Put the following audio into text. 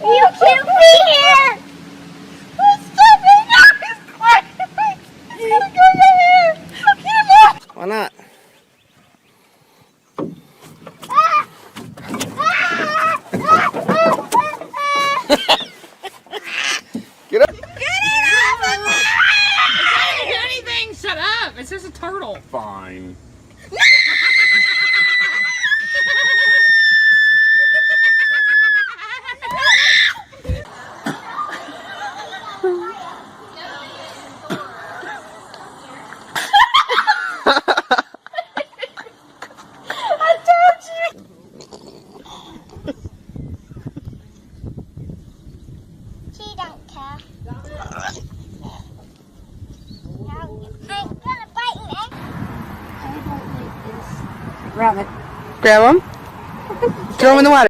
You can't be here! Stop it! No, he's climbing! He's gonna go in here! Get him off! Why not? Get up! Get it off of me! It's not gonna do anything! Shut up! It's just a turtle. Fine. She don't care. I'm gonna bite you. I don't like this. Grab it. Grab him. Throw him in the water.